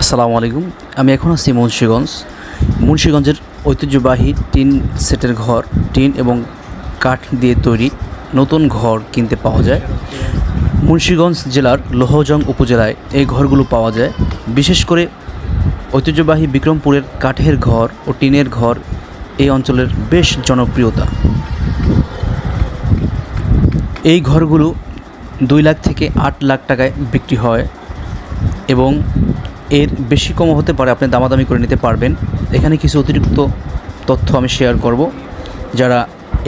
আসসালামু আলাইকুম। আমি এখন আছি মুন্সিগঞ্জের ঐতিহ্যবাহী টিন সেটের ঘর, টিন এবং কাঠ দিয়ে তৈরি নতুন ঘর কিনতে পাওয়া যায়। মুন্সিগঞ্জ জেলার লোহজং উপজেলায় এই ঘরগুলো পাওয়া যায়। বিশেষ করে ঐতিহ্যবাহী বিক্রমপুরের কাঠের ঘর ও টিনের ঘর এই অঞ্চলের বেশ জনপ্রিয়তা। এই ঘরগুলো 2 লাখ থেকে 8 লাখ টাকায় বিক্রি হয় এবং এর বেশি কমও হতে পারে, আপনি দামাদামি করে নিতে পারবেন। এখানে কিছু অতিরিক্ত তথ্য আমি শেয়ার করব, যারা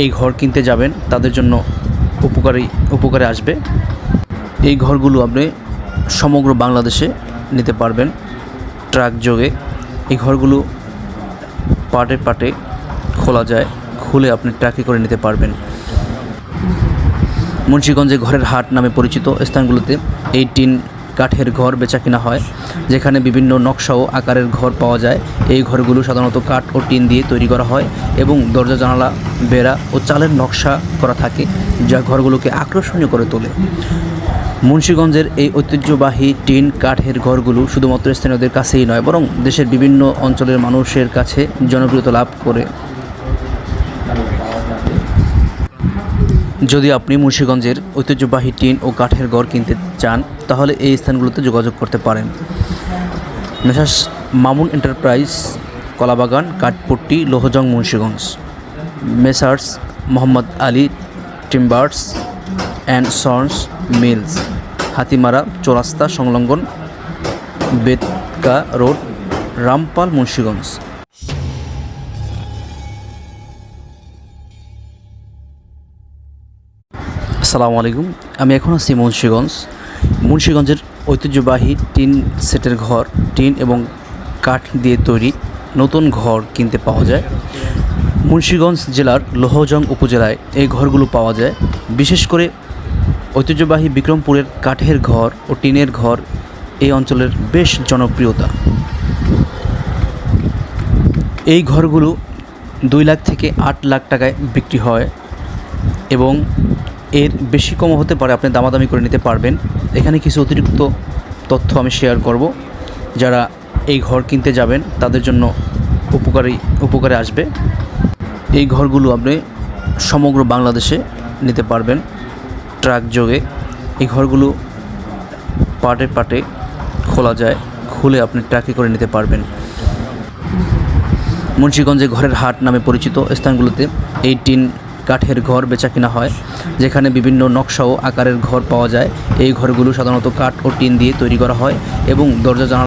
এই ঘর কিনতে যাবেন তাদের জন্য উপকারে আসবে। এই ঘরগুলো আপনি সমগ্র বাংলাদেশে নিতে পারবেন ট্রাক যোগে। এই ঘরগুলো পার্টে পার্টে খোলা যায়, খুলে আপনি ট্রাকে করে নিতে পারবেন। মুন্সিগঞ্জে ঘরের হাট নামে পরিচিত স্থানগুলোতে এই টিন কাঠের ঘর বেচা কিনা হয়, যেখানে বিভিন্ন নকশা ও আকারের ঘর পাওয়া যায়। এই ঘরগুলো সাধারণত কাঠ ও টিন দিয়ে তৈরি করা হয় এবং দরজা জানালা বেড়া ও চালের নকশা করা থাকে, যা ঘরগুলোকে আকর্ষণীয় করে তোলে। মুন্সিগঞ্জের এই ঐতিহ্যবাহী টিন কাঠের ঘরগুলো শুধুমাত্র স্থানীয়দের কাছেই নয়, বরং দেশের বিভিন্ন অঞ্চলের মানুষের কাছে জনপ্রিয়তা লাভ করে। যদি আপনি মুন্সিগঞ্জের ঐতিহ্যবাহী টিন ও কাঠের ঘর কিনতে চান, তাহলে এই স্থানগুলোতে যোগাযোগ করতে পারেন। Messrs Mamun enterprise, Kalabagan, Kathpatti, Lohajang, Munshiganj. Messrs Mohammad Ali timbers and sons mills, Hatimara চৌরাস্তা সংলগ্ন, বেদকা রোড, রামপাল, মুন্সিগঞ্জ। আসসালামু আলাইকুম। আমি এখন আছি মুন্সিগঞ্জের ঐতিহ্যবাহী টিন সেটের ঘর, টিন এবং কাঠ দিয়ে তৈরি নতুন ঘর কিনতে পাওয়া যায়। মুন্সিগঞ্জ জেলার লোহজং উপজেলায় এই ঘরগুলো পাওয়া যায়। বিশেষ করে ঐতিহ্যবাহী বিক্রমপুরের কাঠের ঘর ও টিনের ঘর এই অঞ্চলের বেশ জনপ্রিয়তা। এই ঘরগুলো 2 লাখ থেকে 8 লাখ টাকায় বিক্রি হয় এবং এর বেশি কমও হতে পারে, আপনি দামাদামি করে নিতে পারবেন। এখানে কিছু অতিরিক্ত তথ্য আমি শেয়ার করব, যারা এই ঘর কিনতে যাবেন তাদের জন্য উপকারে আসবে। এই ঘরগুলো আপনি সমগ্র বাংলাদেশে নিতে পারবেন ট্রাক যোগে। এই ঘরগুলো পার্টে পার্টে খোলা যায়, খুলে আপনি ট্রাকে করে নিতে পারবেন। মুন্সিগঞ্জে ঘরের হাট নামে পরিচিত স্থানগুলোতে এই টিন কাঠের ঘর বেচা কিনা হয়, যেখানে বিভিন্ন নকশা ও আকারের ঘর পাওয়া যায়। এই ঘরগুলো সাধারণত কাঠ ও টিন দিয়ে তৈরি করা হয় এবং দরজা জানালা